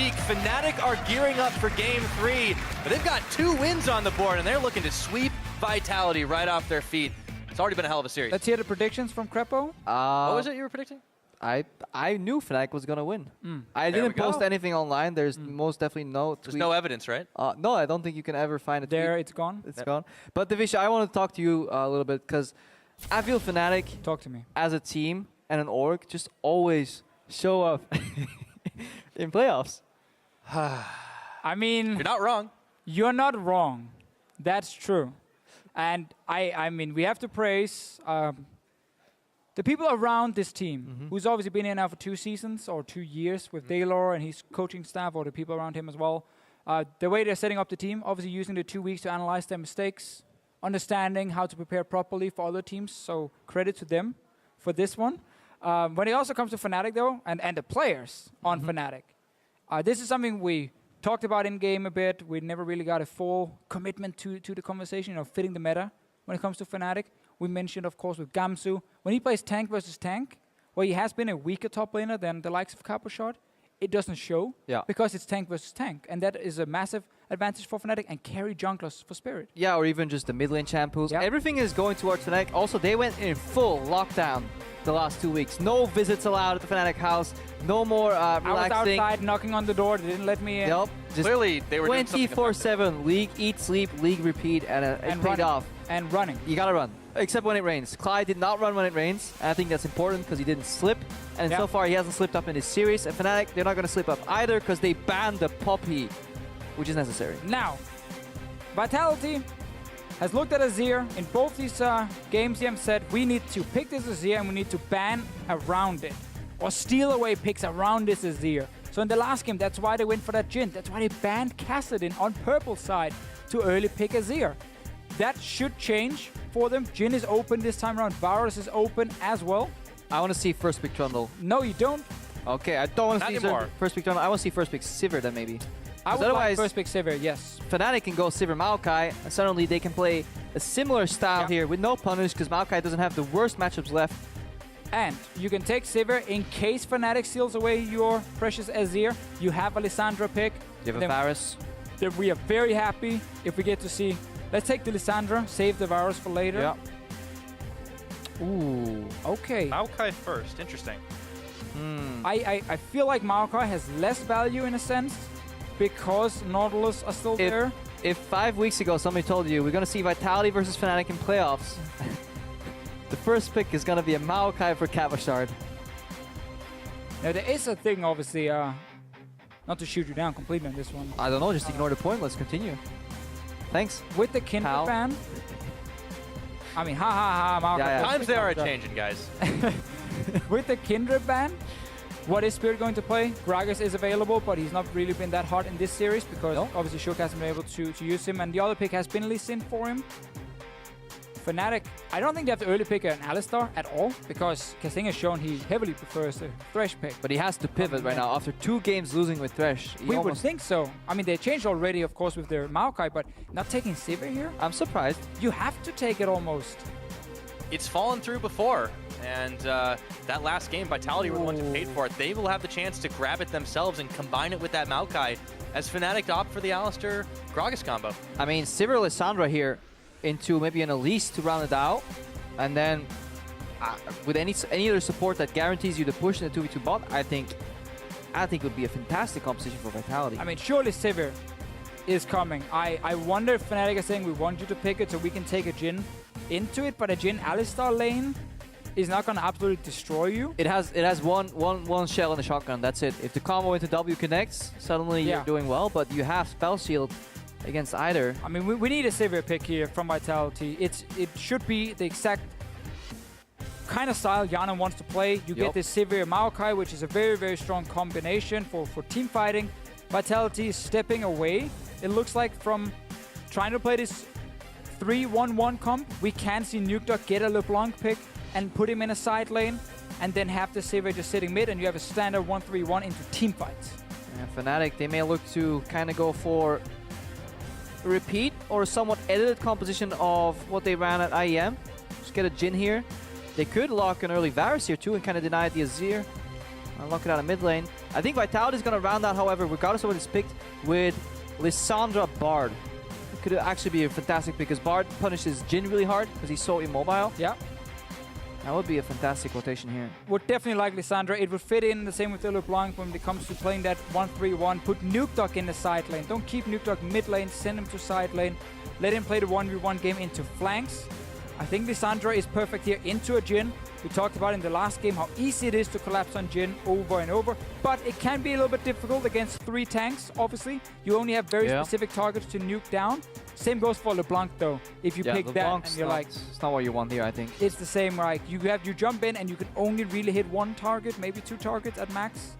speak, Fnatic are gearing up for Game 3, but they've got 2 wins on the board, and they're looking to sweep Vitality right off their feet. It's already been a hell of a series. Let's hear the predictions from Crepo. What was it you were predicting? I knew Fnatic was gonna win. I There didn't we post go. anything online. There's most definitely no tweet. There's no evidence, right? No, I don't think you can ever find a tweet. There, it's gone. It's gone. But Divisha, I want to talk to you a little bit because I feel Fnatic Talk to me. as a team and an org just always show up in playoffs. I mean, You're not wrong. you're not wrong. That's true. And I mean, we have to praise the people around this team, who's obviously been here now for 2 seasons or 2 years with Daylor and his coaching staff, or the people around him as well. The way they're setting up the team, obviously using the 2 weeks to analyze their mistakes, understanding how to prepare properly for other teams. So credit to them for this one. When it also comes to Fnatic, though, and the players on Fnatic, this is something we talked about in game a bit. We never really got a full commitment to the conversation, fitting the meta when it comes to Fnatic. We mentioned, of course, with Gamsu, when he plays tank versus tank, where he has been a weaker top laner than the likes of Caposhot, it doesn't show because it's tank versus tank. And that is a massive advantage for Fnatic, and carry junglers for Spirit. Yeah, or even just the mid lane shampoos. Yep. Everything is going towards Fnatic. Also, they went in full lockdown the last 2 weeks. No visits allowed at the Fnatic house. No more relaxing. I was outside knocking on the door. They didn't let me in. Yep. Just Clearly, they were doing something 24/7. League, eat, sleep, league, repeat, and it paid running. off. And running. You gotta run. Except when it rains. Clyde did not run when it rains. And I think that's important because he didn't slip. And so far, he hasn't slipped up in this series. And Fnatic, they're not going to slip up either because they banned the Poppy, which is necessary. Now, Vitality has looked at Azir in both these games here and said, we need to pick this Azir and we need to ban around it. Or steal away picks around this Azir. So in the last game, that's why they went for that Jhin. That's why they banned Kassadin on purple side to early pick Azir. That should change for them. Jhin is open this time around. Varus is open as well. I want to see first pick Trundle. No, you don't. Okay, I don't want to Not see anymore. first pick Trundle. I want to see first pick Sivir then maybe. I would otherwise, like first pick Sivir, yes. Fnatic can go Sivir Maokai, and suddenly they can play a similar style here with no punish because Maokai doesn't have the worst matchups left. And you can take Sivir in case Fnatic steals away your precious Azir. You have a Lissandra pick. You have a Varus. Then we are very happy if we get to see. Let's take the Lissandra, save the Varus for later. Yeah. Ooh, okay. Maokai first. Interesting. I feel like Maokai has less value in a sense because Nautilus are still there. If 5 weeks ago somebody told you we're going to see Vitality versus Fnatic in playoffs, the first pick is going to be a Maokai for Caposhot. Now there is a thing, obviously, not to shoot you down completely on this one. I don't know, just ignore the point. Let's continue. Thanks. With the Kindred ban, I mean, Maokai. Yeah. Times they are changing, guys. With the Kindred ban, what is Spirit going to play? Gragas is available, but he's not really been that hot in this series because obviously Shook hasn't been able to use him, and the other pick has been Lee Sin for him. Fnatic, I don't think they have to early pick an Alistar at all because Kasing has shown he heavily prefers the Thresh pick. But he has to pivot right now. After 2 games losing with Thresh, We would think so. I mean, they changed already, of course, with their Maokai, but not taking Sivir here? I'm surprised. You have to take it almost. It's fallen through before, and that last game, Vitality were the ones who paid for it. They will have the chance to grab it themselves and combine it with that Maokai as Fnatic opt for the Alistar Gragas combo. I mean, Sivir Lissandra here into maybe an Elise to round it out, and then with any other support that guarantees you the push in the 2v2 bot, I think it would be a fantastic composition for Vitality. I mean, surely Sivir is coming. I wonder if Fnatic is saying we want you to pick it so we can take a Jhin into it, but a Jhin Alistar lane is not going to absolutely destroy you. It has one shell and a shotgun. That's it. If the combo into W connects, suddenly you're doing well. But you have spell shield against either. I mean, we need a Sivir pick here from Vitality. It should be the exact kind of style Yana wants to play. You get this Sivir Maokai, which is a very, very strong combination for team fighting. Vitality is stepping away, it looks like, from trying to play this 3-1-1 comp. We can see Nukeduck get a LeBlanc pick and put him in a side lane, and then have the Sivir just sitting mid, and you have a standard 1-3-1 into team fights. Yeah, Fnatic, they may look to kind of go for a repeat or a somewhat edited composition of what they ran at IEM. Just get a Jhin here. They could lock an early Varus here too and kind of deny the Azir. Lock it out of mid lane. I think Vitality is going to round out, however, regardless of what is picked, with Lissandra Bard. It could actually be a fantastic because Bard punishes Jhin really hard because he's so immobile. Yeah. That would be a fantastic rotation here. Would definitely like Lissandra. It would fit in the same with LeBlanc when it comes to playing that 1-3-1. Put Nukeduck in the side lane. Don't keep Nukeduck mid lane. Send him to side lane. Let him play the 1v1 game into flanks. I think Lissandra is perfect here into a Jhin. We talked about in the last game how easy it is to collapse on Jhin over and over. But it can be a little bit difficult against 3 tanks, obviously. You only have very specific targets to nuke down. Same goes for LeBlanc, though. If you pick that and you're like... It's not what you want here, I think. It's the same, like, you jump in and you can only really hit 1 target, maybe 2 targets at max.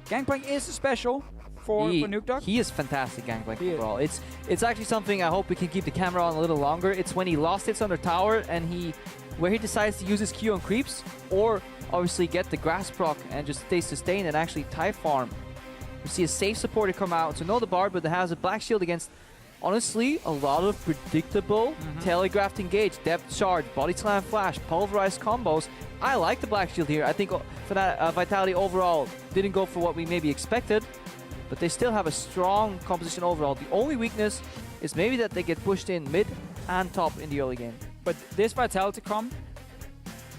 Gangplank is special for Nukeduck. He is fantastic Gangplank overall. It's actually something I hope we can keep the camera on a little longer. It's when he lost hits under tower and where he decides to use his Q on creeps, or obviously get the grass proc and just stay sustained and actually tie farm. We see a safe supporter come out, so no the Bard, but it has a Black Shield against, honestly, a lot of predictable telegraphed engage, depth charge, body slam flash, pulverized combos. I like the Black Shield here. I think for that Vitality overall didn't go for what we maybe expected, but they still have a strong composition overall. The only weakness is maybe that they get pushed in mid and top in the early game. But this Vitality comp,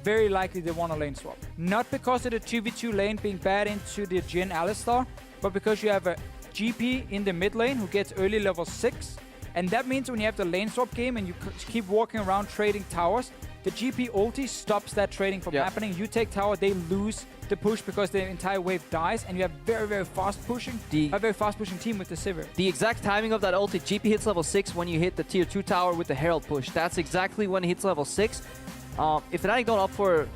very likely they want a lane swap. Not because of the 2v2 lane being bad into the Jhin Alistar, but because you have a GP in the mid lane who gets early level 6. And that means when you have the lane swap game and you keep walking around trading towers, the GP ulti stops that trading from happening. You take tower, they lose the push because the entire wave dies, and you have very, very fast pushing. A very fast pushing team with the Sivir. The exact timing of that ulti, GP hits level 6 when you hit the tier 2 tower with the Herald push. That's exactly when he hits level 6. If Fnatic don't opt for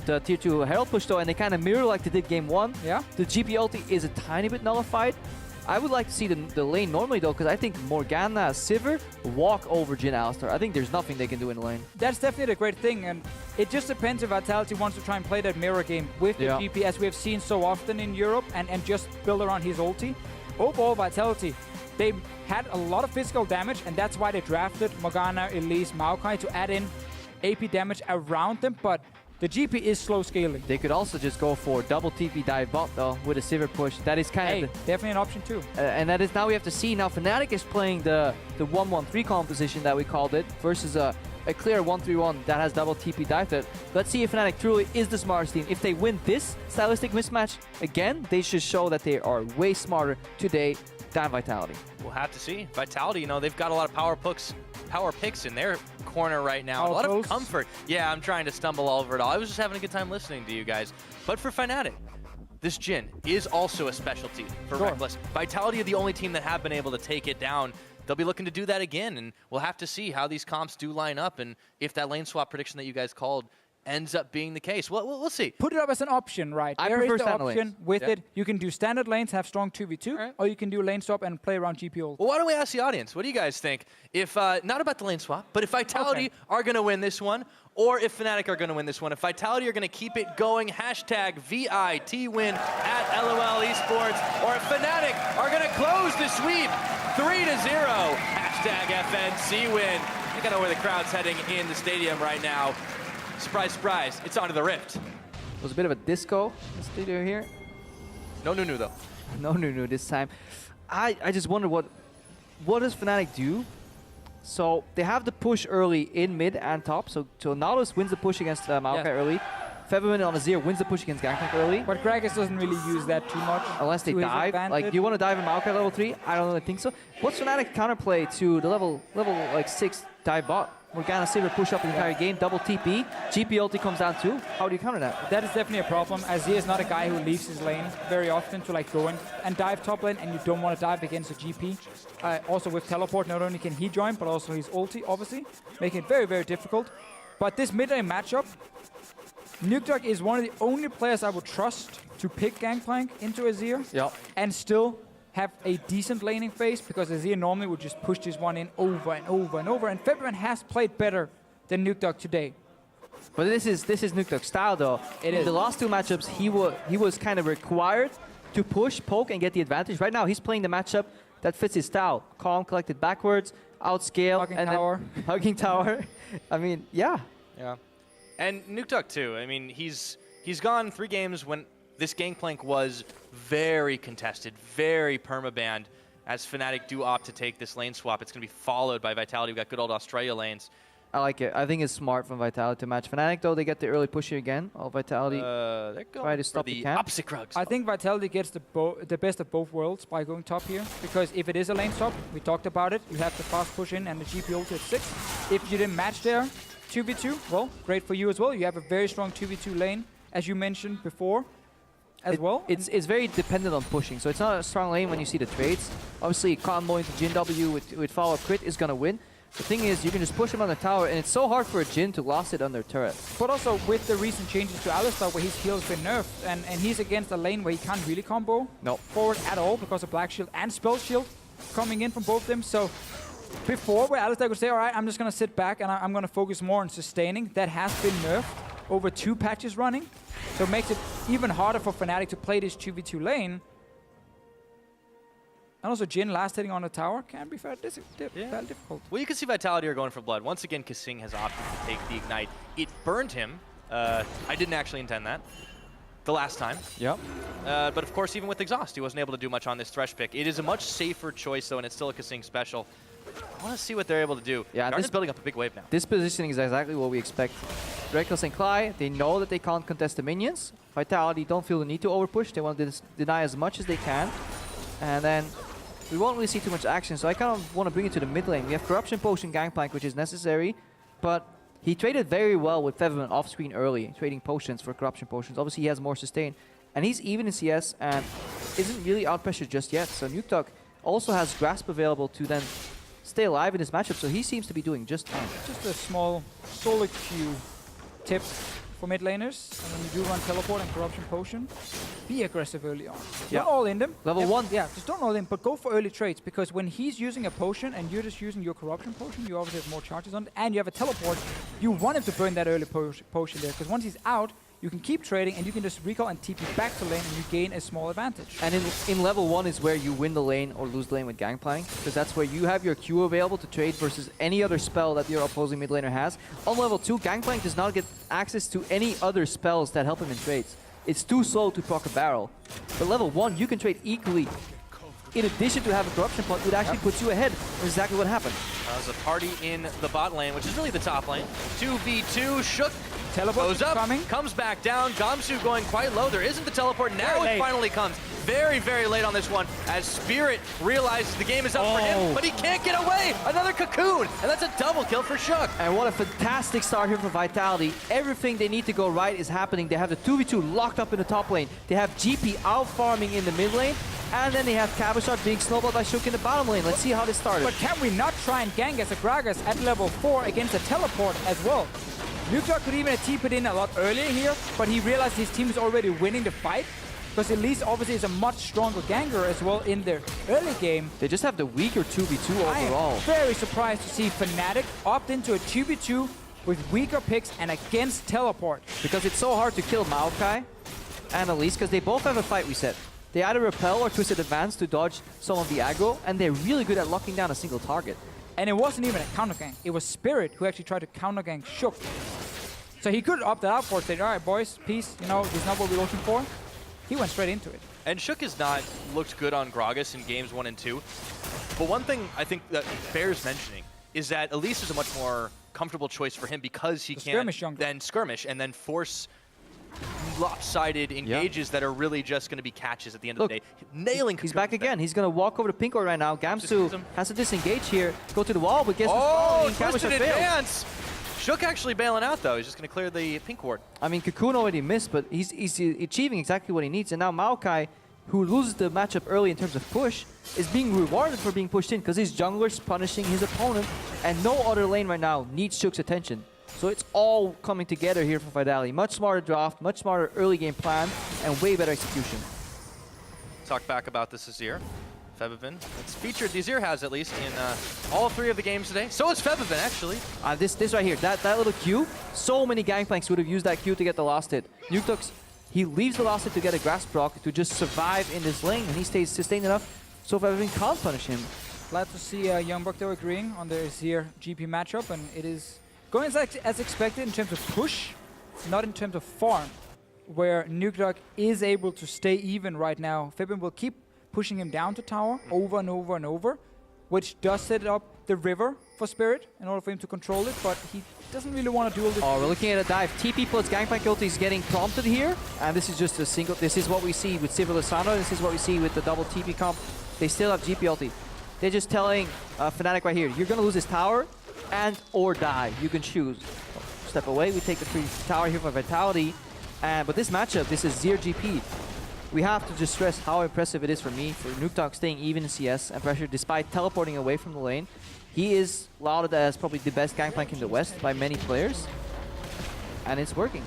the tier 2 Herald push though, and they kind of mirror like they did game 1, the GP ulti is a tiny bit nullified. I would like to see the lane normally though, because I think Morgana, Sivir walk over Jhin Alistar. I think there's nothing they can do in the lane. That's definitely a great thing, and it just depends if Vitality wants to try and play that mirror game with the GP, as we have seen so often in Europe, and just build around his ulti. Overall, Vitality, they had a lot of physical damage, and that's why they drafted Morgana, Elise, Maokai to add in AP damage around them, but the GP is slow scaling. They could also just go for double TP dive bot though with a Sivir push. That is kind of definitely an option too. And that is now we have to see. Now Fnatic is playing the 1-1-3 composition that we called it versus a clear 1-3-1 that has double TP dive threat. Let's see if Fnatic truly is the smartest team. If they win this stylistic mismatch again, they should show that they are way smarter today than Vitality. We'll have to see. Vitality, you know, they've got a lot of power picks in their corner right now. A lot of comfort. Yeah, I'm trying to stumble all over it all. I was just having a good time listening to you guys. But for Fnatic, this Jhin is also a specialty for Reckless. Vitality are the only team that have been able to take it down. They'll be looking to do that again, and we'll have to see how these comps do line up and if that lane swap prediction that you guys called ends up being the case. Well, we'll see. Put it up as an option, right? I prefer standard option lanes. with it. You can do standard lanes, have strong 2v2, or you can do lane swap and play around GP ult. Well, why don't we ask the audience? What do you guys think? If, not about the lane swap, but if Vitality are going to win this one, or if Fnatic are going to win this one. If Vitality are going to keep it going, hashtag VIT win at LOL Esports, or if Fnatic are going to close the sweep 3-0, hashtag FNC win. I got to know where the crowd's heading in the stadium right now. Surprise, surprise, it's onto the Rift. It was a bit of a disco in the studio here. No Nunu though. No Nunu this time. I just wonder what does Fnatic do? So they have the push early in mid and top. So Nautilus wins the push against Maokai early. Featherman on Azir wins the push against Gangplank early. But Gragas doesn't really use that too much. Unless they dive. Like, do you want to dive in Maokai level 3? I don't really think so. What's Fnatic counterplay to the level like 6 dive bot? Morgana Sivir push up the entire game, double TP. GP ulti comes down too. How do you counter that? That is definitely a problem. Azir is not a guy who leaves his lane very often to like go in and dive top lane, and you don't want to dive against a GP. Also with teleport, not only can he join, but also his ulti, obviously, making it very, very difficult. But this mid-lane matchup, Nukeduck is one of the only players I would trust to pick Gangplank into Azir and still have a decent laning phase, because Azir normally would just push this one in over and over and over, and Featherman has played better than Nukeduck today. But this is Nukeduck's style though. In the last 2 matchups, he was kind of required to push, poke, and get the advantage. Right now, he's playing the matchup that fits his style. Calm, collected backwards, outscale, hugging and tower. Then hugging tower. I mean, yeah. Yeah. And Nukeduck too. I mean, he's gone 3 games when this Gangplank was very contested, very permabanned. As Fnatic do opt to take this lane swap, it's going to be followed by Vitality. We've got good old Australia lanes. I like it. I think it's smart from Vitality to match Fnatic, though. They get the early push here again. All Vitality They're try to stop the camp. opposite Krugs. I think Vitality gets the best of both worlds by going top here, because if it is a lane stop, we talked about it, you have the fast push in and the GP ult at 6. If you didn't match there, 2v2, well, great for you as well. You have a very strong 2v2 lane, as you mentioned before, as well. It's very dependent on pushing, so it's not a strong lane when you see the trades. Obviously, combo into Jin W with follow-up crit is going to win. The thing is, you can just push him on the tower, and it's so hard for a Jin to last it under turret. But also with the recent changes to Alistar, where his heal's been nerfed, and he's against a lane where he can't really combo forward at all because of Black Shield and Spell Shield coming in from both of them. So before, where Alistar could say, all right, I'm just going to sit back and I'm going to focus more on sustaining, that has been nerfed over 2 patches running. So it makes it even harder for Fnatic to play this 2v2 lane. And also Jin last hitting on the tower can be fairly difficult. Well, you can see Vitality are going for blood. Once again, Kasing has opted to take the Ignite. It burned him. I didn't actually intend that the last time. Yep. But of course, even with Exhaust, he wasn't able to do much on this Thresh pick. It is a much safer choice, though, and it's still a Kasing special. I want to see what they're able to do. Yeah, Garden's building up a big wave now. This positioning is exactly what we expect. Reckless and Clyde, they know that they can't contest the minions. Vitality don't feel the need to overpush. They want to deny as much as they can. And then we won't really see too much action, so I kind of want to bring it to the mid lane. We have Corruption Potion Gangplank, which is necessary, but he traded very well with Featherman off screen early, trading potions for Corruption Potions. Obviously, he has more sustain, and he's even in CS and isn't really out pressured just yet. So Nukeduck also has Grasp available to then stay alive in this matchup, so he seems to be doing just fine. Just a small solo queue tip for mid laners, and when you do run teleport and corruption potion, be aggressive early on. Yeah. Not all in them. Level 1. Yeah, just don't all in, but go for early trades, because when he's using a potion and you're just using your corruption potion, you obviously have more charges on it, and you have a teleport, you want him to burn that early potion there, because once he's out, you can keep trading and you can just recall and TP back to lane and you gain a small advantage. And in level 1 is where you win the lane or lose the lane with Gangplank, because that's where you have your Q available to trade versus any other spell that your opposing mid laner has. On level 2, Gangplank does not get access to any other spells that help him in trades. It's too slow to proc a barrel. But level 1, you can trade equally. In addition to having corruption point, it actually puts you ahead. That's exactly what happened. There's a party in the bot lane, which is really the top lane. 2v2, Shook Teleport goes up, coming. comes back down. Gamsu going quite low. There isn't the teleport. Now Very it late. finally comes. Very, very late on this one as Spirit realizes the game is up for him, but he can't get away. Another Cocoon, and that's a double kill for Shook. And what a fantastic start here for Vitality. Everything they need to go right is happening. They have the 2v2 locked up in the top lane. They have GP out farming in the mid lane. And then they have Cabashot being snowballed by Shook in the bottom lane. Let's see how this started. But can we not try and gank as a Gragas at level 4 against a teleport as well? Nukeduck could even have TP'd it in a lot earlier here, but he realized his team is already winning the fight, because Elise obviously is a much stronger ganger as well in their early game. They just have the weaker 2v2 I overall. am very surprised to see Fnatic opt into a 2v2 with weaker picks and against teleport. Because it's so hard to kill Maokai and Elise, because they both have a fight reset. They either repel or twisted advance to dodge some of the aggro, and they're really good at locking down a single target. And it wasn't even a counter gank. It was Spirit who actually tried to counter gank Shook. So he could opt out for it, saying, all right, boys, peace, you know, this is not what we're looking for. He went straight into it. And Shook has not looked good on Gragas in games 1 and 2. But one thing I think that bears mentioning is that Elise is a much more comfortable choice for him, because he can then skirmish and then force lopsided engages that are really just going to be catches at the end of the day. Nailing He's back again. He's going to walk over to Pink right now. Gamsu has to disengage here, go to the wall, but guess who's twisted advance! Shook actually bailing out, though. He's just going to clear the pink ward. I mean, Cocoon already missed, but he's achieving exactly what he needs. And now Maokai, who loses the matchup early in terms of push, is being rewarded for being pushed in, because his jungler's punishing his opponent, and no other lane right now needs Shook's attention. So it's all coming together here for Vitality. Much smarter draft, much smarter early game plan, and way better execution. Talk back about this Azir. Febiven. It's featured, the Azir has at least, in all 3 of the games today. So is Febiven, actually. This right here, that little Q, so many Gangplanks would have used that Q to get the last hit. Nukeduck, he leaves the last hit to get a Grasp proc to just survive in this lane, and he stays sustained enough so Febiven can't punish him. Glad to see Youngbuck though agreeing on the Azir GP matchup, and it is going as expected in terms of push, not in terms of farm. where Nukeduck is able to stay even right now. Fibin will keep pushing him down to tower over and over and over, which does set up the river for Spirit in order for him to control it, but he doesn't really want to duel this. Oh, we're looking at a dive. TP plus Gangplank ulti is getting prompted here, and this is just a single. This is what we see with Sivir Lissandra. This is what we see with the double TP comp. They still have GP ulti. They're just telling Fnatic right here, you're gonna lose this tower and or die. You can choose. Step away. We take the free tower here for Vitality, but this matchup, this is 0 GP. We have to just stress how impressive it is for me, for Nukeduck staying even in CS and pressure despite teleporting away from the lane. He is lauded as probably the best Gangplank in the West by many players, and it's working.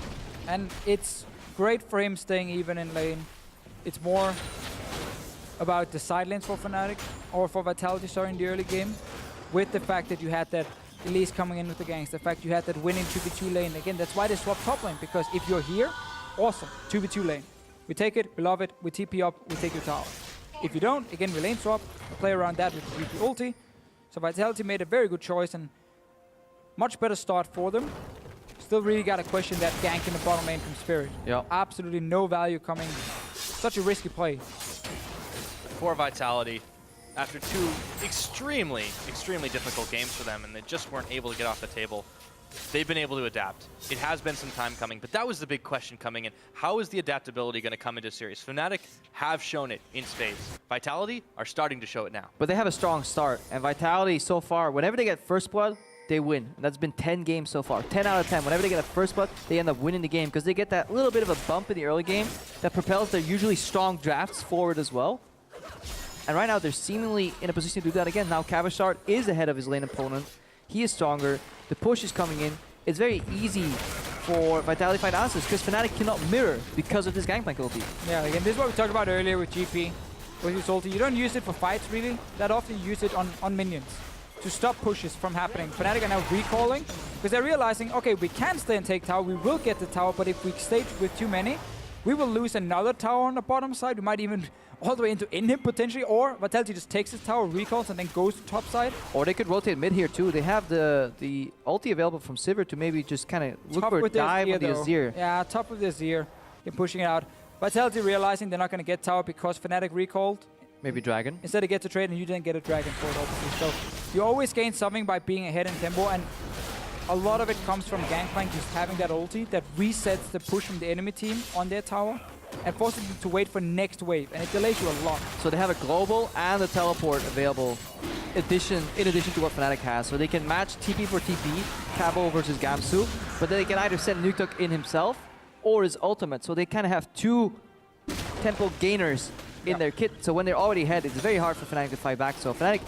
And it's great for him staying even in lane. It's more about the side lanes for Fnatic, or for Vitality, sorry, in the early game, with the fact that you had that Elise coming in with the ganks, the fact you had that winning 2v2 lane. Again, that's why they swapped top lane, because if you're here, awesome, 2v2 lane. We take it, we love it, we TP up, we take your tower. If you don't, again, we lane swap, we play around that with the GP ulti. So Vitality made a very good choice and much better start for them. Still really got to question that gank in the bottom lane from Spirit. Yeah. Absolutely no value coming. Such a risky play. For Vitality, after two extremely difficult games for them, and they just weren't able to get off the table, they've been able to adapt. It has been some time coming, but that was the big question coming in. How is the adaptability going to come into series? Fnatic have shown it in spades. Vitality are starting to show it now. But they have a strong start, and Vitality so far, whenever they get first blood, they win. And that's been 10 games so far. 10 out of 10. Whenever they get a first blood, they end up winning the game because they get that little bit of a bump in the early game that propels their usually strong drafts forward as well. And right now, they're seemingly in a position to do that again. Now, Cavachard is ahead of his lane opponent. He is stronger. The push is coming in. It's very easy for Vitality to find answers because Fnatic cannot mirror because of this Gangplank ulti. Yeah, again, this is what we talked about earlier with GP. With his ulti, you don't use it for fights really. That often you use it on minions to stop pushes from happening. Fnatic are now recalling because they're realizing, okay, we can stay and take tower. We will get the tower, but if we stay with too many, we will lose another tower on the bottom side. We might even all the way into inhib potentially, or Vitality just takes his tower, recalls, and then goes to top side. Or they could rotate mid here too. They have the ulti available from Sivir to maybe just kind of look for a dive on the Azir. Yeah, top of the Azir. They're pushing it out. Vitality realizing they're not going to get tower because Fnatic recalled. Maybe Dragon. Instead, they get to trade, and you didn't get a Dragon for it, obviously. So you always gain something by being ahead in tempo, and a lot of it comes from Gangplank just having that ulti that resets the push from the enemy team on their tower and forces them to wait for next wave, and it delays you a lot. So they have a global and a teleport available in addition to what Fnatic has. So they can match TP for TP, Cabo versus Gamsu, but they can either send Nukeduck in himself or his ultimate. So they kind of have two tempo gainers in their kit. So when they're already ahead, it's very hard for Fnatic to fight back. So Fnatic,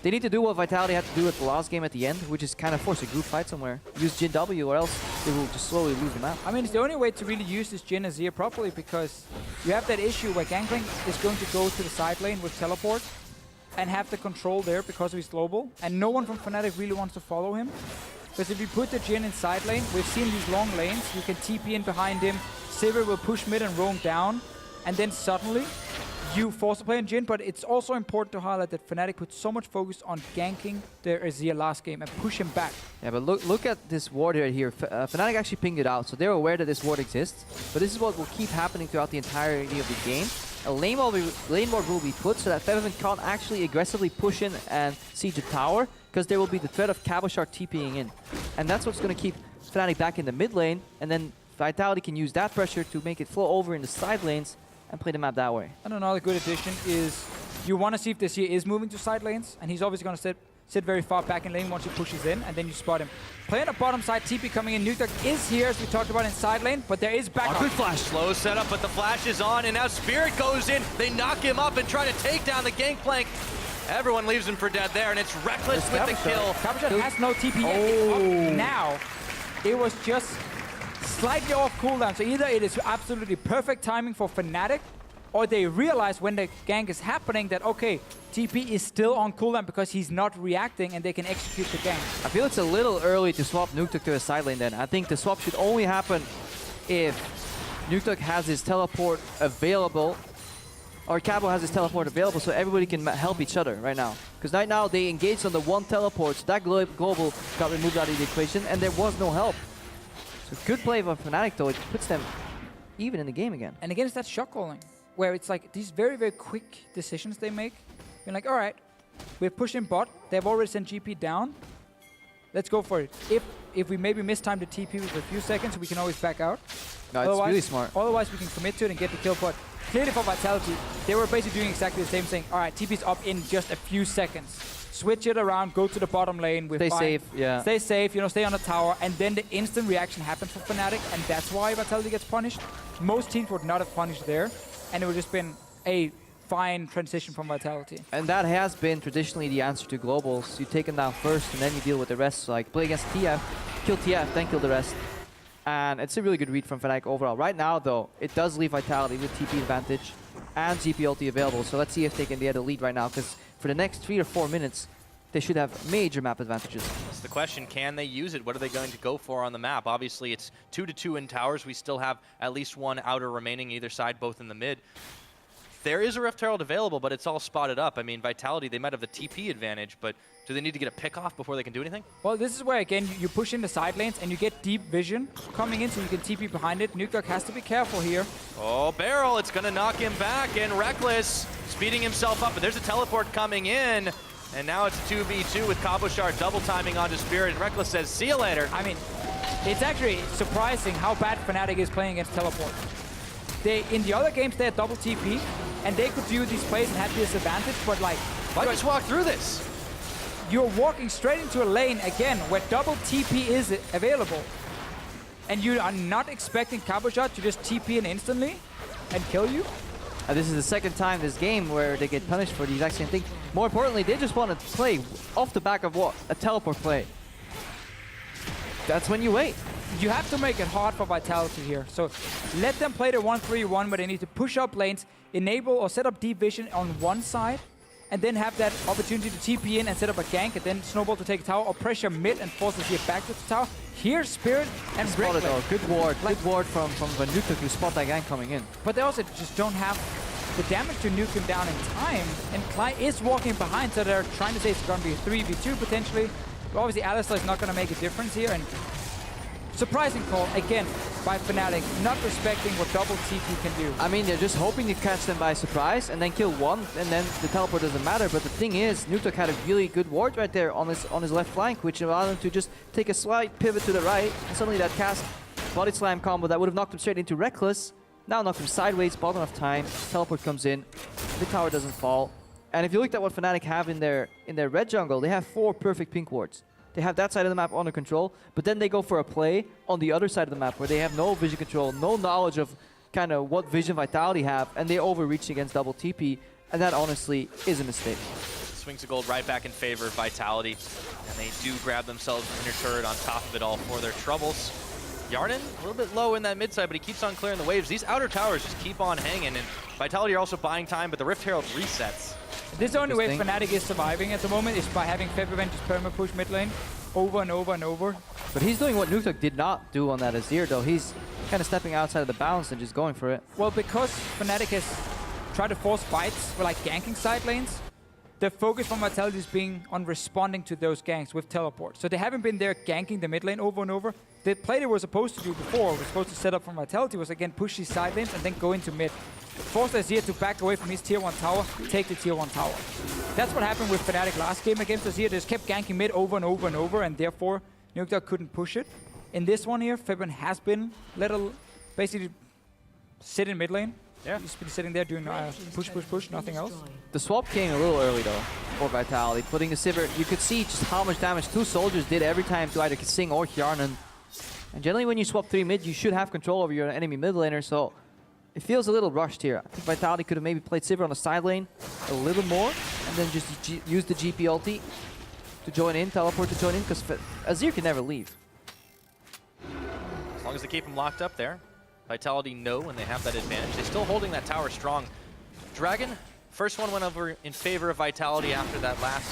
they need to do what Vitality had to do at the last game at the end, which is kind of force a group fight somewhere. Use Jin W, or else they will just slowly lose the map. I mean, it's the only way to really use this Jin Azir properly, because you have that issue where Gangplank is going to go to the side lane with teleport and have the control there because of his global, and no one from Fnatic really wants to follow him. Because if you put the Jin in side lane, we've seen these long lanes, you can TP in behind him, Sivir will push mid and roam down, and then suddenly you force the play in Jin, but it's also important to highlight that Fnatic put so much focus on ganking their Azir last game and push him back. Yeah, but look at this ward right here. Fnatic actually pinged it out, so they're aware that this ward exists. But this is what will keep happening throughout the entirety of the game. A lane ward will be put so that Febiven can't actually aggressively push in and siege a tower, because there will be the threat of Cabochard TPing in. And that's what's going to keep Fnatic back in the mid lane, and then Vitality can use that pressure to make it flow over in the side lanes and play the map that way. And another good addition is you want to see if this here is moving to side lanes, and he's obviously going to sit very far back in lane once he pushes in, and then you spot him. Playing a bottom side, TP coming in. Nukeduck is here, as we talked about, in side lane, but there is backup. Good flash. Slow setup, but the flash is on, and now Spirit goes in. They knock him up and try to take down the Gangplank. Everyone leaves him for dead there, and it's Reckless with the kill. Cavachard has no TP yet. It's up now. It was just slightly off cooldown, so either it is absolutely perfect timing for Fnatic, or they realize when the gank is happening that, okay, TP is still on cooldown because he's not reacting and they can execute the gank. I feel it's a little early to swap Nukeduck to a side lane then. I think the swap should only happen if Nukeduck has his teleport available, or Cabo has his teleport available, so everybody can help each other right now. Because right now they engaged on the one teleport, so that global got removed out of the equation, and there was no help. So good play by Fnatic though, it puts them even in the game again. And again, it's that shot calling, where it's like these very, very quick decisions they make. You're like, all right, we've pushed in bot. They've already sent GP down. Let's go for it. If we maybe mistime the TP with a few seconds, we can always back out. No, it's really smart. Otherwise, we can commit to it and get the kill. But clearly for Vitality, they were basically doing exactly the same thing. All right, TP's up in just a few seconds. Switch it around, go to the bottom lane. Stay safe, yeah. Stay safe, you know, stay on the tower. And then the instant reaction happens for Fnatic, and that's why Vitality gets punished. Most teams would not have punished there, and it would have just been a fine transition from Vitality. And that has been traditionally the answer to globals. You take them down first, and then you deal with the rest. So, like, play against TF, kill TF, then kill the rest. And it's a really good read from Fnatic overall. Right now, though, it does leave Vitality with TP advantage and GP ulti available. So let's see if they can get a lead right now, because for the next 3 or 4 minutes, they should have major map advantages. That's the question. Can they use it? What are they going to go for on the map? Obviously, it's 2-2 in towers. We still have at least one outer remaining either side, both in the mid. There is a Rift Herald available, but it's all spotted up. I mean, Vitality, they might have the TP advantage, but do they need to get a pick off before they can do anything? Well, this is where, again, you push in the side lanes and you get deep vision coming in so you can TP behind it. Nukeduck has to be careful here. Oh, Barrel, it's going to knock him back, and Reckless speeding himself up, but there's a teleport coming in, and now it's 2v2 with Cabochard double timing onto Spirit, and Reckless says, see you later. I mean, it's actually surprising how bad Fnatic is playing against teleport. In the other games, they had double TP, and they could do these plays and have this advantage, but like... Why just walk through this? You're walking straight into a lane, again, where double TP is available. And you are not expecting Cabochard to just TP in instantly and kill you? This is the second time this game where they get punished for the exact same thing. More importantly, they just want to play off the back of what? A teleport play. That's when you wait. You have to make it hard for Vitality here. So let them play the 1-3-1 where they need to push up lanes, enable or set up deep vision on one side, and then have that opportunity to TP in and set up a gank, and then snowball to take a tower, or pressure mid and force the Zia back to the tower. Here's Spirit and Spotted though. Good ward. Like, good ward from Nukeduck to spot that gank coming in. But they also just don't have the damage to nuke him down in time. And Clyde is walking behind, so they're trying to say it's going to be a 3v2 potentially. But obviously, Alistar is not going to make a difference here. And surprising call, again, by Fnatic, not respecting what double TP can do. I mean, they're just hoping to catch them by surprise and then kill one, and then the teleport doesn't matter. But the thing is, Nukeduck had a really good ward right there on his left flank, which allowed him to just take a slight pivot to the right, and suddenly that cast body slam combo that would have knocked him straight into Reckless, now knocked him sideways, bottom of time, teleport comes in, the tower doesn't fall. And if you looked at what Fnatic have in their red jungle, they have 4 perfect pink wards. They have that side of the map under control, but then they go for a play on the other side of the map where they have no vision control, no knowledge of kind of what vision Vitality have, and they overreach against double TP, and that honestly is a mistake. Swings of gold right back in favor of Vitality, and they do grab themselves an inner turret on top of it all for their troubles. Yarden, a little bit low in that mid side, but he keeps on clearing the waves. These outer towers just keep on hanging, and Vitality are also buying time, but the Rift Herald resets. This is the only way Fnatic is surviving at the moment, is by having Febiven just perma-push mid lane over and over and over. But he's doing what Nukeduck did not do on that Azir, though. He's kind of stepping outside of the balance and just going for it. Well, because Fnatic has tried to force fights for like ganking side lanes, the focus from Vitality is being on responding to those ganks with teleport. So they haven't been there ganking the mid lane over and over. The play they were supposed to do before, was supposed to set up from Vitality, was again push these side lanes and then go into mid. Force Azir to back away from his tier 1 tower, take the tier 1 tower. That's what happened with Fnatic last game against Azir. They just kept ganking mid over and over and over, and therefore Nukeduck couldn't push it. In this one here, Febiven has been basically sit in mid lane. Yeah. He's been sitting there doing push, push, push, nothing else. The swap came a little early though for Vitality. Putting the Sivir, you could see just how much damage 2 soldiers did every time to either Sing or Hjarnan. And generally when you swap 3 mid, you should have control over your enemy mid laner, so it feels a little rushed here. I think Vitality could have maybe played Sivir on the side lane a little more, and then just use the GP ulti to join in, teleport to join in, because Azir can never leave. As long as they keep him locked up there, Vitality know when they have that advantage. They're still holding that tower strong. Dragon, first one went over in favor of Vitality after that last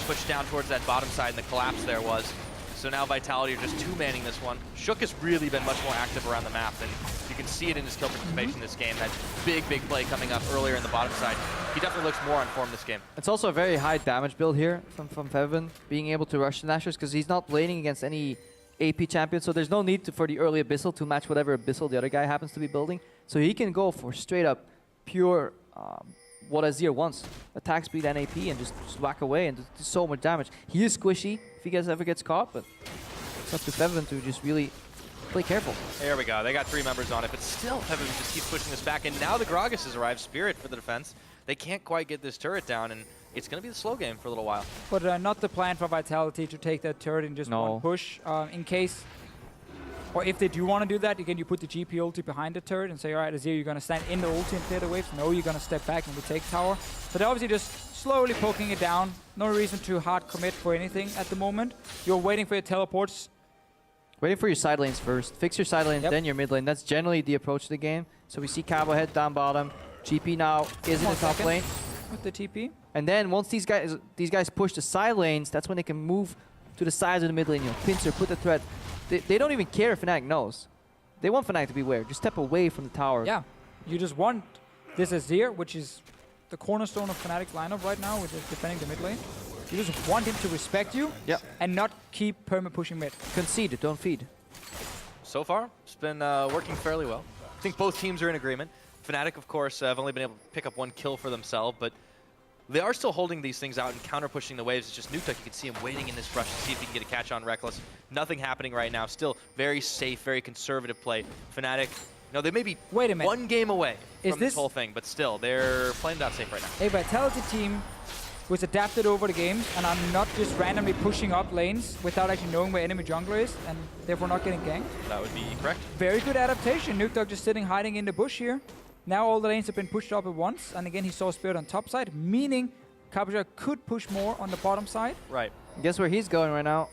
push down towards that bottom side, and the collapse there was. So now Vitality are just 2-manning this one. Shook has really been much more active around the map, and you can see it in his kill participation this game. That big play coming up earlier in the bottom side. He definitely looks more on form this game. It's also a very high damage build here from Febiven, being able to rush the Nashers, because he's not laning against any AP champion, so there's no need for the early Abyssal to match whatever Abyssal the other guy happens to be building. So he can go for straight up pure what Azir wants. Attack speed and AP and just whack away and do so much damage. He is squishy if he ever gets caught, but it's up to Feven to just really play careful. There we go. They got 3 members on it, but still Feven just keeps pushing this back. And now the Gragas has arrived. Spirit for the defense. They can't quite get this turret down, and it's going to be the slow game for a little while. But not the plan for Vitality to take that turret in just one push. In case, or if they do want to do that, again, you put the GP ulti behind the turret and say, all right, Azir, you're going to stand in the ulti and clear the waves. No, you're going to step back and we take tower. So they're obviously just slowly poking it down. No reason to hard commit for anything at the moment. You're waiting for your teleports. Waiting for your side lanes first. Fix your side lanes, then your mid lane. That's generally the approach to the game. So we see Cabo head down bottom. GP now is in the top lane. With the TP. And then once these guys push the side lanes, that's when they can move to the sides of the mid lane. You know, pincer, put the threat. They don't even care if Fnatic knows. They want Fnatic to be aware. Just step away from the tower. Yeah, you just want this Azir, which is the cornerstone of Fnatic's lineup right now, which is defending the mid lane. You just want him to respect you and not keep perma-pushing mid. Concede, don't feed. So far, it's been working fairly well. I think both teams are in agreement. Fnatic, of course, have only been able to pick up 1 kill for themselves, but they are still holding these things out and counter-pushing the waves. It's just Nuke, you can see him waiting in this rush to see if he can get a catch on Reckless. Nothing happening right now. Still very safe, very conservative play. Fnatic, they may be 1 game away from this whole thing, but still, they're playing it out safe right now. A Vitality team was adapted over the games and are not just randomly pushing up lanes without actually knowing where enemy jungler is and therefore not getting ganked. That would be correct. Very good adaptation. Nuke just sitting hiding in the bush here. Now all the lanes have been pushed up at once, and again he saw Spirit on top side, meaning Cabochard could push more on the bottom side. Right. Guess where he's going right now?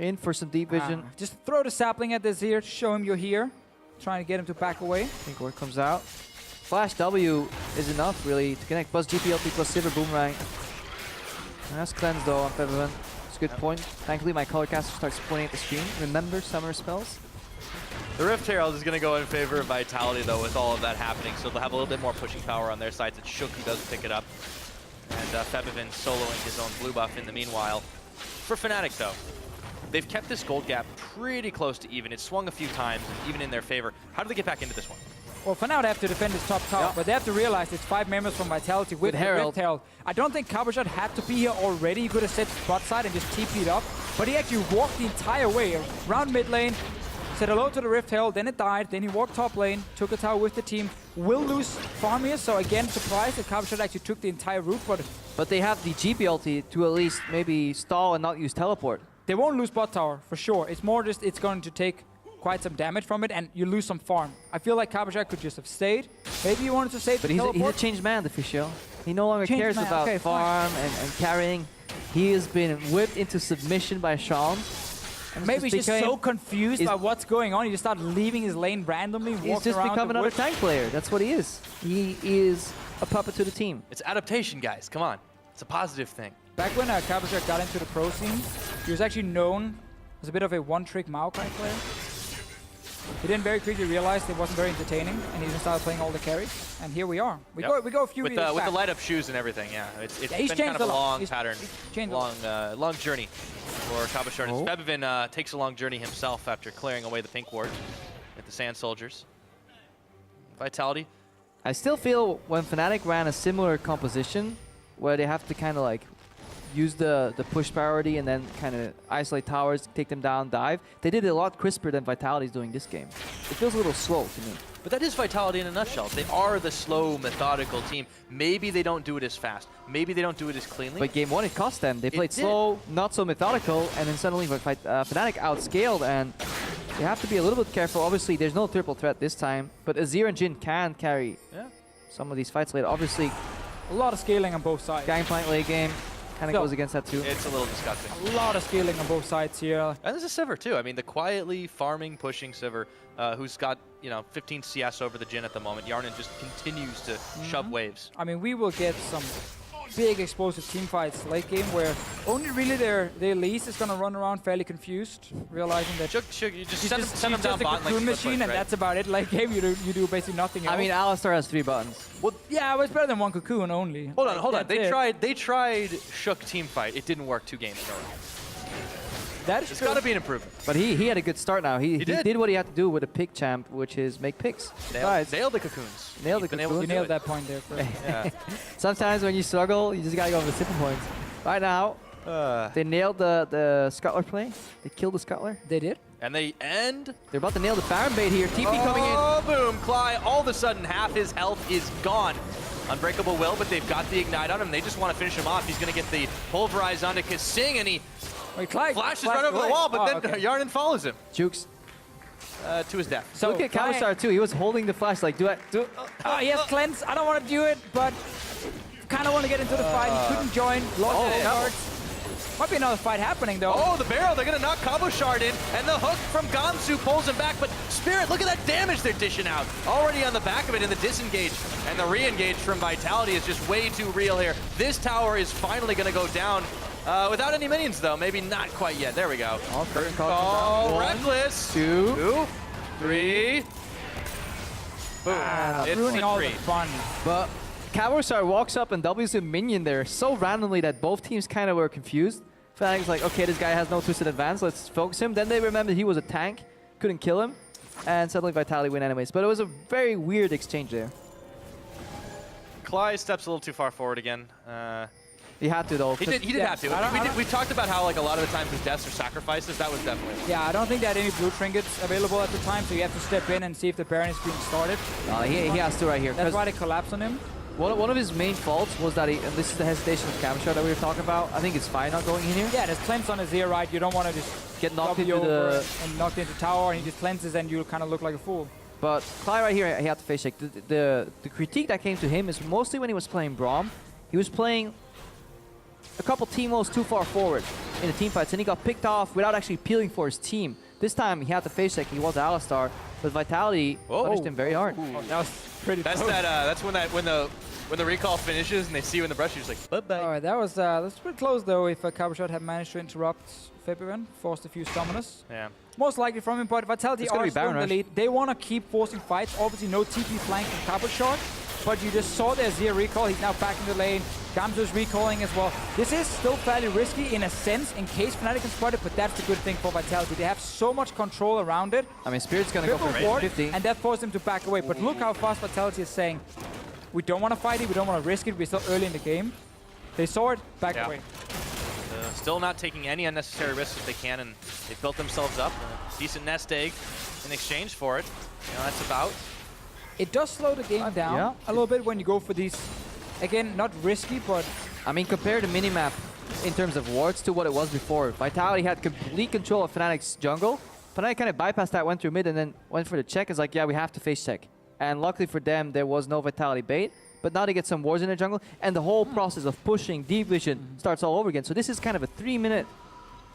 In for some deep vision. Just throw the sapling at the Azir, show him you're here, trying to get him to back away. I think word comes out. Flash W is enough really to connect. Buzz GPLT plus Silver Boomerang. And that's cleansed though on Featherman. It's a good point. Thankfully my color caster starts pointing at the screen. Remember summer spells. The Rift Herald is going to go in favor of Vitality, though, with all of that happening. So they'll have a little bit more pushing power on their sides. It's Shook who does pick it up. And Febivin soloing his own blue buff in the meanwhile. For Fnatic, though, they've kept this gold gap pretty close to even. It swung a few times, even in their favor. How do they get back into this one? Well, for now they have to defend this top tower, but they have to realize it's 5 members from Vitality with Herald. I don't think Cabochard had to be here already. He could have set spot side and just TP'd up, but he actually walked the entire way around mid lane, said hello to the Rift Herald, then it died, then he walked top lane, took a tower with the team. Will lose farm here, so again, surprised that Cabochard actually took the entire route, but they have the GP ulti to at least maybe stall and not use teleport. They won't lose bot tower, for sure. It's more just, it's going to take quite some damage from it, and you lose some farm. I feel like Cabochard could just have stayed. Maybe he wanted to save the teleport. But he's a changed man, the official. He no longer cares about farm and carrying. He has been whipped into submission by Sean. Maybe he's just so confused by what's going on. He just started leaving his lane randomly, he's just become another tank player. That's what he is. He is a puppet to the team. It's adaptation, guys. Come on. It's a positive thing. Back when Cabochard got into the pro scene, he was actually known as a bit of a one-trick Maokai player. He didn't very quickly realize it wasn't very entertaining, and he just started playing all the carries. And here we are. We go a few years back. With the light-up shoes and everything, yeah. It's been kind of a long pattern, long journey for Cabochard. And Febivin takes a long journey himself after clearing away the pink ward at the Sand Soldiers. Vitality. I still feel when Fnatic ran a similar composition, where they have to kind of like use the push priority and then kind of isolate towers, take them down, dive. They did it a lot crisper than Vitality's doing this game. It feels a little slow to me. But that is Vitality in a nutshell. They are the slow, methodical team. Maybe they don't do it as fast. Maybe they don't do it as cleanly. But game 1, it cost them. They played slow, not so methodical, and then suddenly Fnatic outscaled, and you have to be a little bit careful. Obviously, there's no triple threat this time, but Azir and Jhin can carry some of these fights later. Obviously, a lot of scaling on both sides. Gangplank late game kind of goes against that too. It's a little disgusting. A lot of scaling on both sides here. And there's a Sivir too. I mean, the quietly farming, pushing Sivir, who's got 15 CS over the Jhin at the moment. Yarnan just continues to shove waves. I mean, we will get some big explosive team fights late game where only really their Elise is going to run around fairly confused, realizing that you just send them down bot like machine, and that's about it. Late game, you do basically nothing else. I mean, Alistar has 3 buttons. Well, yeah, it was better than 1 cocoon only. Hold on. They tried Shook team fight. It didn't work 2 games in a row. That is It's true. got to be an improvement. But he had a good start now. He did what he had to do with a pick champ, which is make picks. Nailed the cocoons. Nailed the He's been able to cocoons. You do nailed it. that point there. Chris. Yeah. Sometimes when you struggle, you just gotta go for the simple points. Right now, they nailed the Scuttler play. They killed the Scuttler. They did. And they end. They're about to nail the Baron bait here. TP coming in. Oh, boom. Cly, all of a sudden, half his health is gone. Unbreakable will, but they've got the Ignite on him. They just want to finish him off. He's going to get the Pulverize onto Kasing, and he Wait, Clyde. flashes right over the wall, but then okay. Yarnan follows him Jukes. to his death. So Look at Clyde- Counterstar too. He was holding the flash like, do it. Oh, he has cleanse. I don't want to do it, but kind of want to get into the fight. He couldn't join. Lost all cards. Might be another fight happening though. Oh, the barrel, they're going to knock Cabo Shard in, and the hook from Gamsu pulls him back, but Spirit, look at that damage they're dishing out. Already on the back of it in the disengage, and the re-engage from Vitality is just way too real here. This tower is finally going to go down without any minions, though. Maybe not quite yet. There we go. Oh, curtain call. Oh, Reckless. 2. 2, 3. Boom. It's ruining all the 3. fun. But Counterstar walks up and W's a minion there so randomly that both teams kind of were confused. Fnatic's like, okay, this guy has no twisted advance, let's focus him. Then they remembered he was a tank, couldn't kill him, and suddenly Vitality win anyways. But it was a very weird exchange there. Cly steps a little too far forward again. He had to though. He did Yeah, have to. I don't- We talked about how like a lot of the times his deaths are sacrifices. That was definitely one. Yeah, I don't think they had any blue trinkets available at the time, so you have to step in and see if the Baron is being started. He has to right here. That's 'cause why they collapse on him. one of his main faults was that and this is the hesitation of Counterstar that we were talking about. I think it's fine not going in here. Yeah, there's cleanse on his ear, right? You don't want to just Get knocked W into over the... and knocked into tower, and he just cleanses, and you'll kind of look like a fool. But Cly right here, he had to face check. The critique that came to him is mostly when he was playing Braum. He was playing a couple team lows too far forward in the team fights, and he got picked off without actually peeling for his team. This time he had to face check. He was Alistar, but Vitality punished him very hard. Oh, that was pretty That's close. That's when the recall finishes and they see you in the brush, you're just like, bye bye. All right, that's pretty close though. If Caboshot had managed to interrupt Fabian, forced a few summoners, Yeah. most likely from him. But Vitality It's gonna are be still in Baron the Rush. lead. They want to keep forcing fights. Obviously, no TP flank from Caboshot, but you just saw their Zia recall. He's now back in the lane. Gamzu's recalling as well. This is still fairly risky in a sense, in case Fnatic can spot it, but that's the good thing for Vitality. They have so much control around it. I mean, Spirit's gonna go for Triple ward, 50. and that forced him to back away. But look how fast Vitality is saying, we don't want to fight it, we don't want to risk it, we're still early in the game. They saw it, back Yeah. away. Still not taking any unnecessary risks if they can, and they've built themselves up a decent nest egg in exchange for it. You know, that's about. It does slow the game down yeah. a little bit when you go for these, again, not risky, but I mean, compare the minimap in terms of wards to what it was before. Vitality had complete control of Fnatic's jungle. Fnatic kind of bypassed that, went through mid, and then went for the check. It's like, yeah, we have to face check. And luckily for them, there was no Vitality bait. But now they get some wards in the jungle, and the whole process of pushing deep vision starts all over again. So this is kind of a 3-minute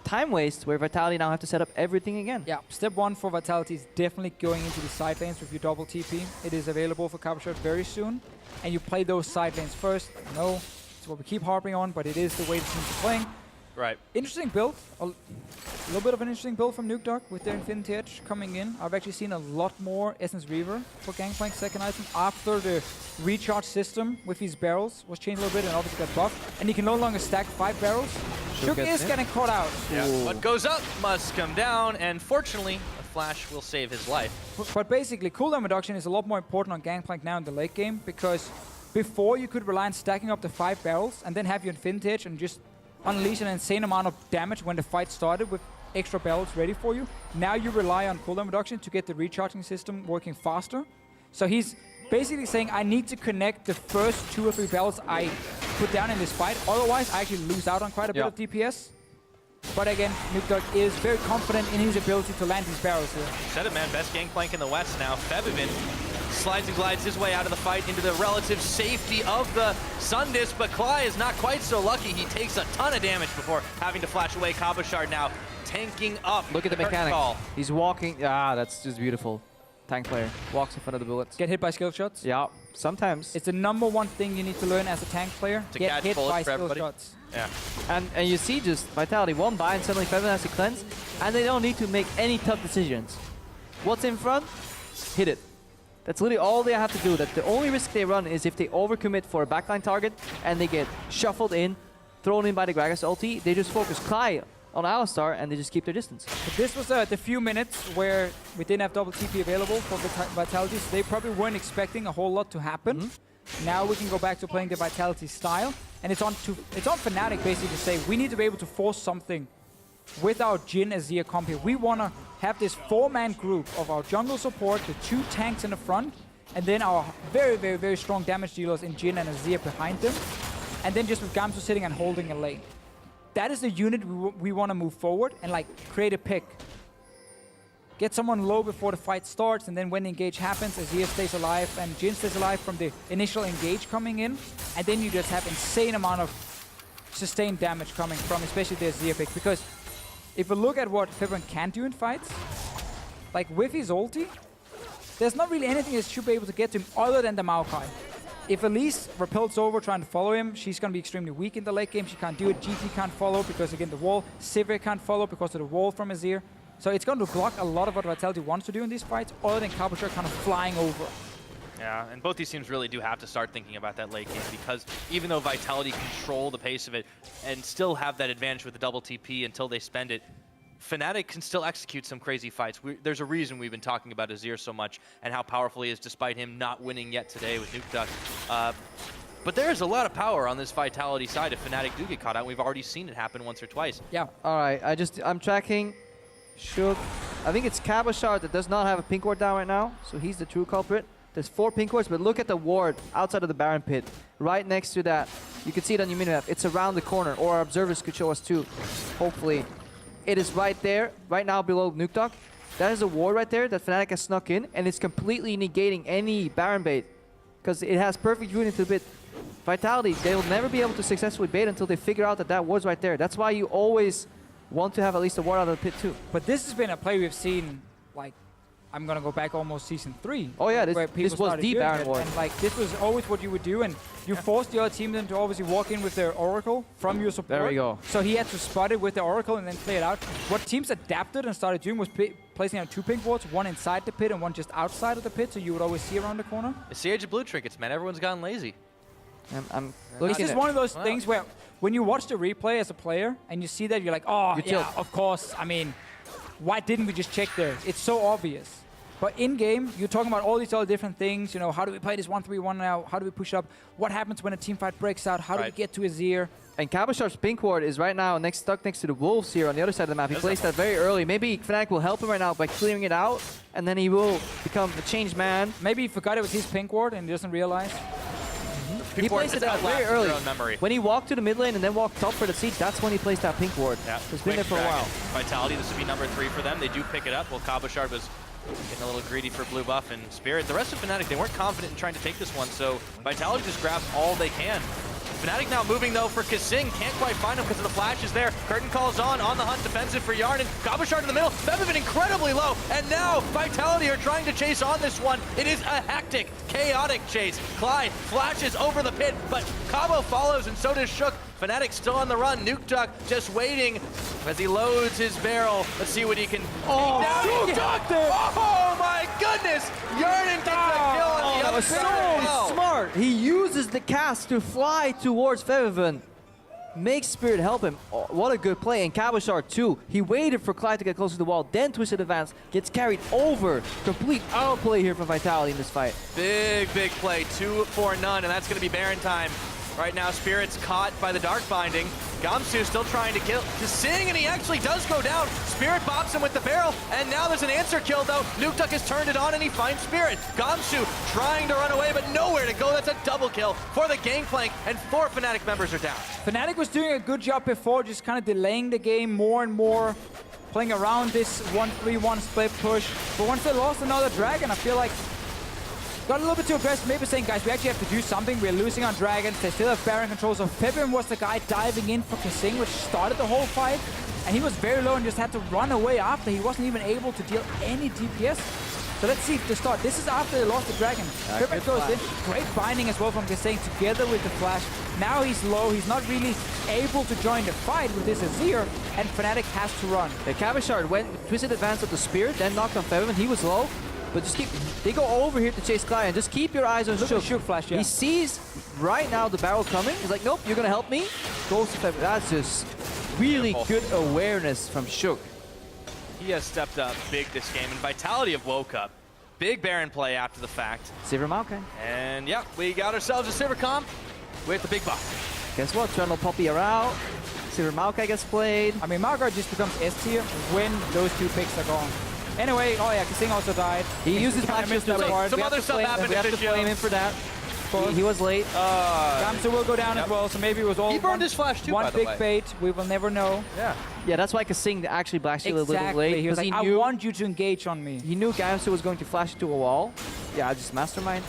time waste where Vitality now have to set up everything again. yeah, step one for Vitality is definitely going into the side lanes with your double TP. It is available for Caboshot very soon, and you play those side lanes first. I know it's what we keep harping on, but it is the way the teams are playing. Right. Interesting build. A little bit of an interesting build from Nukeduck with their Infinity Edge coming in. I've actually seen a lot more Essence Reaver for Gangplank's second item after the recharge system with these barrels was changed a little bit and obviously got buffed. And you can no longer stack 5 barrels. Shook gets is it. getting caught out. Yeah. What goes up must come down, and fortunately, a flash will save his life. But basically, cooldown reduction is a lot more important on Gangplank now in the late game, because before you could rely on stacking up the 5 barrels and then have your Infinity Edge and just unleash an insane amount of damage when the fight started with extra barrels ready for you. Now you rely on cooldown reduction to get the recharging system working faster. So he's basically saying, I need to connect the first 2 or 3 barrels I put down in this fight, otherwise I actually lose out on quite a bit of DPS. But again, Nukeduck is very confident in his ability to land these barrels here. Said it, man. Best Gangplank in the West now. Febivin slides and glides his way out of the fight into the relative safety of the Sun Disc, but Cly is not quite so lucky. He takes a ton of damage before having to flash away. Caboshard now tanking up. Look at the curtain mechanics. call. He's walking. Ah, that's just beautiful. Tank player walks in front of the bullets. Get hit by skill shots. Yeah, sometimes. It's the #1 thing you need to learn as a tank player. To Get catch hit bullets by for skill everybody. shots. Yeah. And you see just Vitality 1 buy and suddenly Fevin has to cleanse, and they don't need to make any tough decisions. What's in front? Hit it. That's literally all they have to do. That the only risk they run is if they overcommit for a backline target and they get shuffled in, thrown in by the Gragas ulti. They just focus Cly on Alistar, and they just keep their distance. But this was the few minutes where we didn't have double TP available for Vitality, so they probably weren't expecting a whole lot to happen. Now we can go back to playing the Vitality style, and it's on Fnatic basically to say we need to be able to force something with our Jhin Azir comp here. We want to have this 4-man group of our jungle support, the 2 tanks in the front, and then our very, very, very strong damage dealers in Jhin and Azir behind them, and then just with Gamsu sitting and holding a lane. That is the unit we want to move forward and like create a pick. Get someone low before the fight starts, and then when the engage happens, Azir stays alive and Jhin stays alive from the initial engage coming in, and then you just have insane amount of sustained damage coming from especially the Azir pick. Because if we look at what Feverin can do in fights, like with his ulti, there's not really anything that should be able to get to him other than the Maokai. If Elise repels over trying to follow him, she's going to be extremely weak in the late game. She can't do it. GT can't follow because, again, the wall. Sivir can't follow because of the wall from Azir. So it's going to block a lot of what Vitality wants to do in these fights, other than Cabochard kind of flying over. Yeah, and both these teams really do have to start thinking about that late game, because even though Vitality control the pace of it and still have that advantage with the double TP until they spend it, Fnatic can still execute some crazy fights. There's a reason we've been talking about Azir so much and how powerful he is despite him not winning yet today with Nuke Duck. But there's a lot of power on this Vitality side if Fnatic do get caught out. We've already seen it happen once or twice. Yeah. All right, I'm tracking Shook. I think it's Cabochard that does not have a pink ward down right now, so he's the true culprit. There's 4 pink wards, but look at the ward outside of the Baron pit. Right next to that, you can see it on your minimap. It's around the corner, or our observers could show us too, hopefully. It is right there, right now below Nuke Duck. That is a ward right there that Fnatic has snuck in, and it's completely negating any Baron bait, because it has perfect rune into the pit. Vitality, they will never be able to successfully bait until they figure out that that ward's right there. That's why you always want to have at least a ward out of the pit too. But this has been a play we've seen, like, I'm going to go back almost season 3. Oh yeah, this was the doing Baron it. ward. And like, this was always what you would do, and you forced the other team then to obviously walk in with their Oracle from your support. There we go. So he had to spot it with the Oracle and then play it out. What teams adapted and started doing was placing out 2 pink wards, one inside the pit and one just outside of the pit, so you would always see around the corner. It's the age of blue trinkets, man. Everyone's gotten lazy. I'm It's looking just at one of those things where when you watch the replay as a player and you see that, you're like, oh, yeah, of course. I mean, why didn't we just check there? It's so obvious. But in-game, you're talking about all these other different things. You know, how do we play this 1-3-1 now? How do we push up? What happens when a team fight breaks out? How do we get to Azir? And Cabochard's pink ward is right now stuck next to the Wolves here on the other side of the map. He placed that very early. Maybe Fnatic will help him right now by clearing it out, and then he will become a changed man. Maybe he forgot it was his pink ward and he doesn't realize. He placed it out very early. When he walked to the mid lane and then walked top for the seat, that's when he placed that pink ward. Yeah, it's been there for a while. Vitality, this would be number 3 for them. They do pick it up. Well, Cabochard was getting a little greedy for blue buff and Spirit. The rest of Fnatic, they weren't confident in trying to take this one, so Vitality just grabs all they can. Fnatic now moving though for Kasing. Can't quite find him because of the flashes there. Curtain calls on the hunt, defensive for Yarn, and Cabochard in the middle. Feverin incredibly low, and now Vitality are trying to chase on this one. It is a hectic, chaotic chase. Clyde flashes over the pit, but Cabo follows, and so does Shook. Fnatic still on the run. Nuke Duck just waiting as he loads his barrel. Let's see what he can. Oh, Nuke Duck! Oh my goodness! Yarn gets a kill on the that other was so side. smart. He uses the cast to fly towards Feverin. Makes Spirit help him. Oh, what a good play. And Cabochard too. He waited for Clyde to get close to the wall, then twisted advance, gets carried over. Complete outplay here from Vitality in this fight. Big play. 2 for none, and that's going to be Baron time. Right now, Spirit's caught by the Dark Binding. Gamsu still trying to kill Kasing, and he actually does go down. Spirit bops him with the barrel, and now there's an answer kill, though. Nuke Duck has turned it on, and he finds Spirit. Gamsu trying to run away, but nowhere to go. That's a double kill for the Gangplank, and 4 Fnatic members are down. Fnatic was doing a good job before, just kind of delaying the game more and more, playing around this 1-3-1 split push. But once they lost another dragon, I feel like got a little bit too aggressive, maybe saying, guys, we actually have to do something. We're losing on dragons. They still have Baron control. So Feverin was the guy diving in for Kasing, which started the whole fight. And he was very low and just had to run away after. He wasn't even able to deal any DPS. So let's see the start. This is after they lost the dragon. Feverin goes in. Great binding as well from Kasing together with the flash. Now he's low. He's not really able to join the fight with this Azir. And Fnatic has to run. Yeah, Cabochard went twisted advance of the Spirit, then knocked on Feverin. He was low. But just they go over here to chase Clyde, and just keep your eyes on Shook. Flash, yeah. He sees right now the barrel coming. He's like, nope, you're gonna help me. Goes to Feverin. That's just Really Beautiful. good awareness from Shook. He has stepped up big this game, and Vitality have woke up. Big Baron play after the fact. Sivir Maokai. And yeah, we got ourselves a Silver Comp with the big buff. Guess what? Trundle Poppy are out. Sivir Maokai gets played. I mean, Margaret just becomes S tier when those 2 picks are gone. Anyway, oh yeah, Kasing also died. He uses kinda match missed that part. Some other stuff happened We have to to blame him for that. He was late. Gamsu will go down as well, so maybe it was all He burned one, his flash too, one by the big way. bait. We will never know. Yeah. Yeah, that's why Kasing actually black shielded a little late. He was because like, I knew, want you to engage on me. he knew Gamsu was going to flash into a wall. Yeah, just mastermind.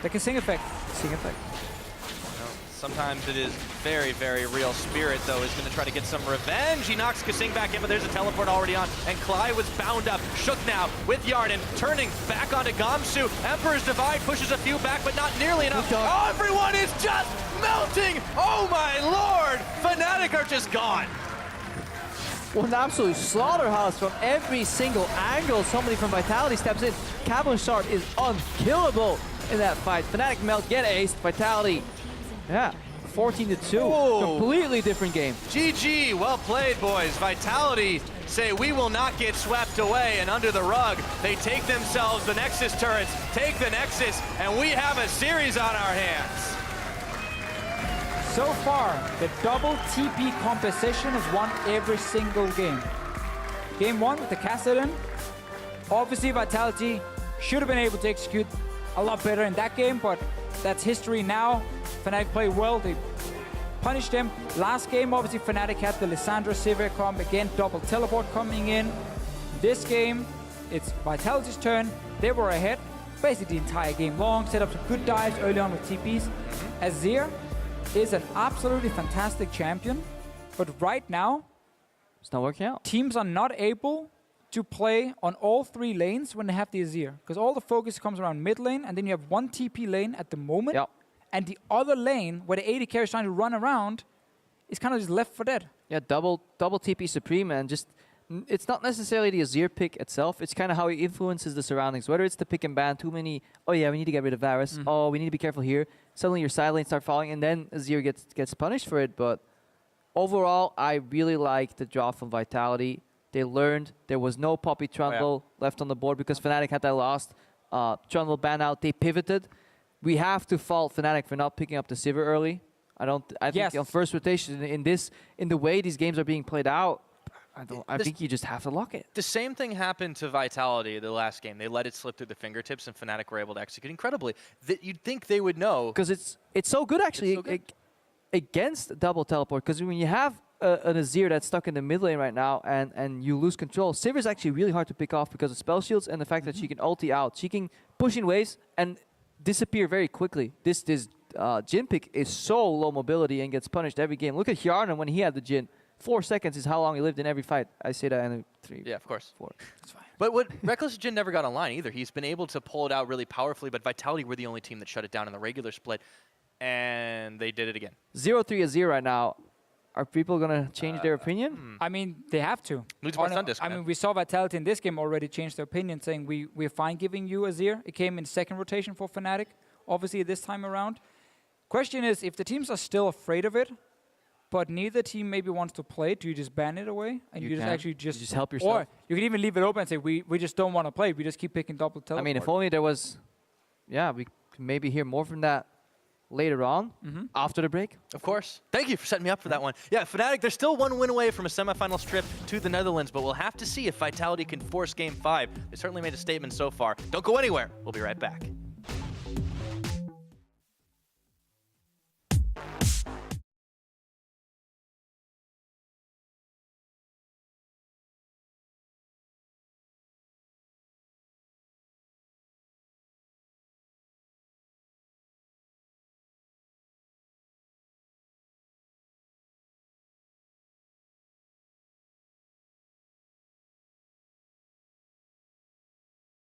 The Kasing effect. Kasing effect. Sometimes it is very, very real. Spirit, though, is going to try to get some revenge. He knocks Kasing back in, but there's a teleport already on. And Clyde was bound up. Shook now with Yarden, turning back onto Gamsu. Emperor's Divide pushes a few back, but not nearly enough. Oh, everyone is just melting! Oh, my lord! Fnatic are just gone. Well, an absolute slaughterhouse from every single angle. Somebody from Vitality steps in. Cavern Shard is unkillable in that fight. Fnatic melt, get aced. Vitality, yeah, 14-2. Whoa. Completely different game. GG, well played, boys. Vitality say we will not get swept away, and under the rug, they take themselves the Nexus turrets, take the Nexus, and we have a series on our hands. So far, the double TP composition has won every single game. Game 1 with the Kassadin. Obviously, Vitality should have been able to execute a lot better in that game, but that's history now. Fnatic played well. They punished them. Last game, obviously, Fnatic had the Lissandra Sivir comp. Again, double teleport coming in. This game, it's Vitality's turn. They were ahead basically the entire game long. Set up some good dives early on with TPs. Azir is an absolutely fantastic champion, but right now, It's not working out. teams are not able to play on all 3 lanes when they have the Azir, because all the focus comes around mid lane, and then you have 1 TP lane at the moment, Yep. and the other lane where the AD carry is trying to run around is kind of just left for dead. Yeah, double TP Supreme, and just it's not necessarily the Azir pick itself. It's kind of how he influences the surroundings. Whether it's the pick and ban, too many. Oh yeah, we need to get rid of Varus. Oh, we need to be careful here. Suddenly your side lanes start falling, and then Azir gets punished for it. But overall, I really like the draw from Vitality. They learned there was no Poppy Trundle left on the board because Fnatic had that last Trundle ban out. They pivoted. We have to fault Fnatic for not picking up the Sivir early. I think on first rotation in the way these games are being played out, I think you just have to lock it. The same thing happened to Vitality the last game. They let it slip through the fingertips, and Fnatic were able to execute incredibly. That you'd think they would know. Because it's so good actually so good. Against double teleport. Because when you have an Azir that's stuck in the mid lane right now and you lose control, Sivir is actually really hard to pick off because of spell shields and the fact that she can ulti out. She can push in waves and disappear very quickly. This Jhin pick is so low mobility and gets punished every game. Look at Hjarnan when he had the Jhin. 4 seconds is how long he lived in every fight. I say that in 3. Yeah, of course. 4. That's fine. But what Reckless Jhin never got online either. He's been able to pull it out really powerfully, but Vitality were the only team that shut it down in the regular split, and they did it again. 0-3 Azir right now. Are people going to change their opinion? I mean, they have to. Lose more Sun Disc, I man. mean, we saw Vitality in this game already change their opinion, saying we're fine giving you Azir. It came in second rotation for Fnatic, obviously this time around. Question is, if the teams are still afraid of it, but neither team maybe wants to play, do you just ban it away? And you just can. actually You just help yourself. Or you can even leave it open and say, we just don't want to play. We just keep picking double teleport. I mean, if only there was... Yeah, we can maybe hear more from that later on, after the break. Of course. Thank you for setting me up for that one. Yeah, Fnatic, they're still 1 win away from a semifinals trip to the Netherlands, but we'll have to see if Vitality can force Game 5. They certainly made a statement so far. Don't go anywhere. We'll be right back.